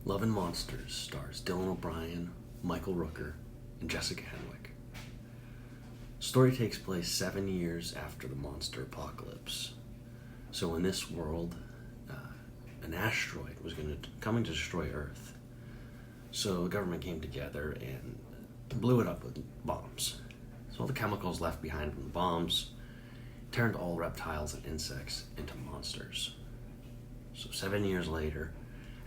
Love and Monsters stars Dylan O'Brien, Michael Rooker, and Jessica Henwick. Story takes place 7 years after the monster apocalypse. So in this world, an asteroid was coming to destroy Earth. So the government came together and blew it up with bombs. So all the chemicals left behind from the bombs turned all reptiles and insects into monsters. So 7 years later,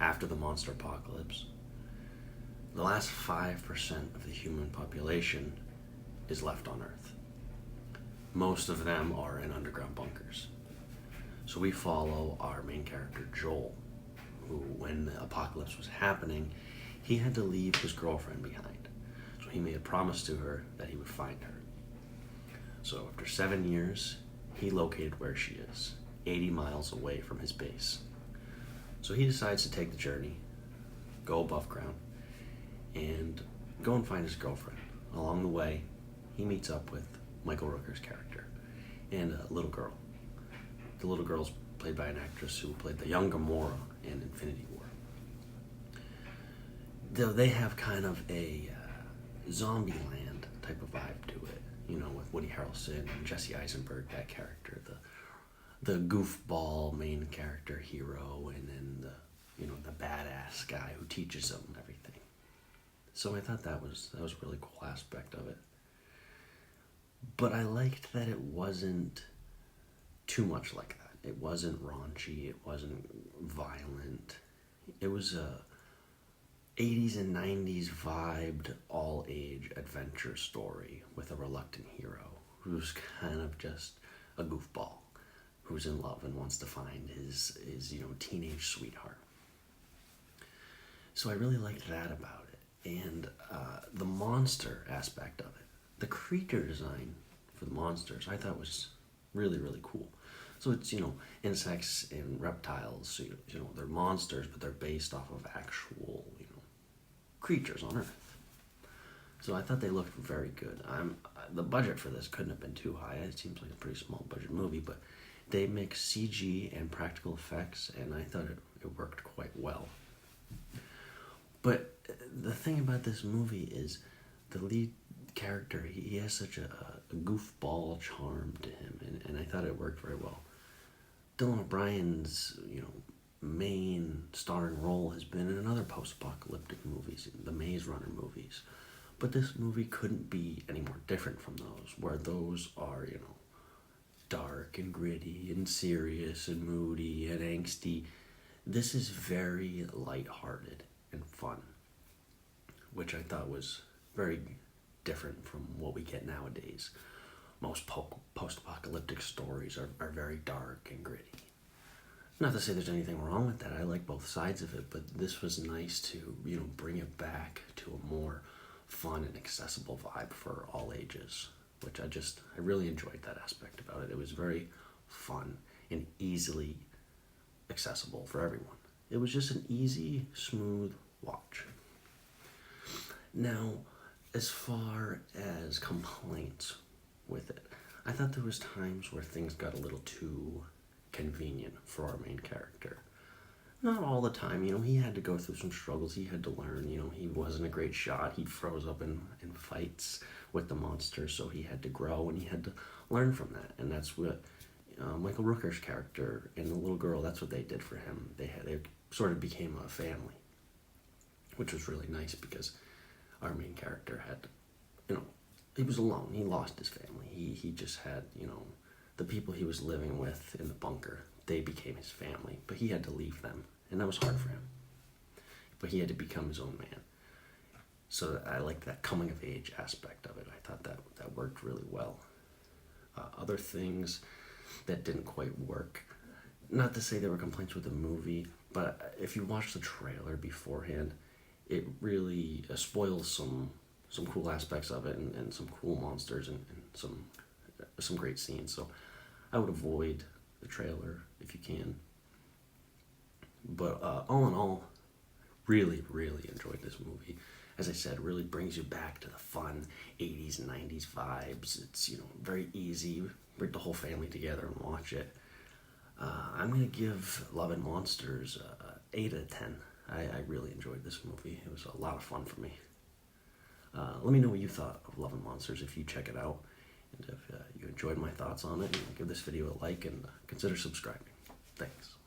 after the monster apocalypse, the last 5% of the human population is left on Earth. Most of them are in underground bunkers. So we follow our main character, Joel, who, when the apocalypse was happening, he had to leave his girlfriend behind. So he made a promise to her that he would find her. So after 7 years, he located where she is, 80 miles away from his base. So he decides to take the journey, go above ground, and go and find his girlfriend. Along the way, he meets up with Michael Rooker's character and a little girl. The little girl's played by an actress who played the young Gamora in Infinity War. Though they have kind of a Zombieland type of vibe to it, with Woody Harrelson and Jesse Eisenberg, that character, the goofball main character hero, and then the badass guy who teaches them everything. So I thought that was a really cool aspect of it. But I liked that it wasn't too much like that. It wasn't raunchy. It wasn't violent. It was a 80s and 90s vibed all-age adventure story with a reluctant hero who's kind of just a goofball who's in love and wants to find his teenage sweetheart. So I really liked that about it. And the monster aspect of it. The creature design for the monsters I thought was really, really cool. So it's, insects and reptiles, so, they're monsters, but they're based off of actual, creatures on Earth. So I thought they looked very good. The budget for this couldn't have been too high. It seems like a pretty small budget movie, but they mix CG and practical effects, and I thought it worked quite well. But the thing about this movie is the lead character, he has such a goofball charm to him, and I thought it worked very well. Dylan O'Brien's, main starring role has been in other post-apocalyptic movies, the Maze Runner movies. But this movie couldn't be any more different from those, where those are, dark and gritty and serious and moody and angsty. This is very lighthearted and fun, which I thought was very different from what we get nowadays. Most post-apocalyptic stories are very dark and gritty. Not to say there's anything wrong with that. I like both sides of it, but this was nice to, bring it back to a more fun and accessible vibe for all ages, which I really enjoyed that aspect about it. It was very fun and easily accessible for everyone. It was just an easy, smooth watch. Now, as far as complaints with it, I thought there was times where things got a little too convenient for our main character. Not all the time, he had to go through some struggles, he had to learn, he wasn't a great shot, he froze up in fights with the monsters, so he had to grow and he had to learn from that, and that's what Michael Rooker's character and the little girl, that's what they did for him. They sort of became a family, which was really nice because our main character had, he was alone, he lost his family, he just had, the people he was living with in the bunker, they became his family, but he had to leave them, and that was hard for him. But he had to become his own man. So I liked that coming of age aspect of it. I thought that worked really well. Other things that didn't quite work, not to say there were complaints with the movie, but if you watch the trailer beforehand, it really spoils some cool aspects of it and some cool monsters and some great scenes. So I would avoid the trailer if you can. But all in all, really, really enjoyed this movie. As I said, really brings you back to the fun 80s and 90s vibes. It's, very easy. Bring the whole family together and watch it. I'm going to give Love and Monsters 8 out of 10. I really enjoyed this movie. It was a lot of fun for me. Let me know what you thought of Love and Monsters if you check it out. And if you enjoyed my thoughts on it, give this video a like and consider subscribing. Thanks.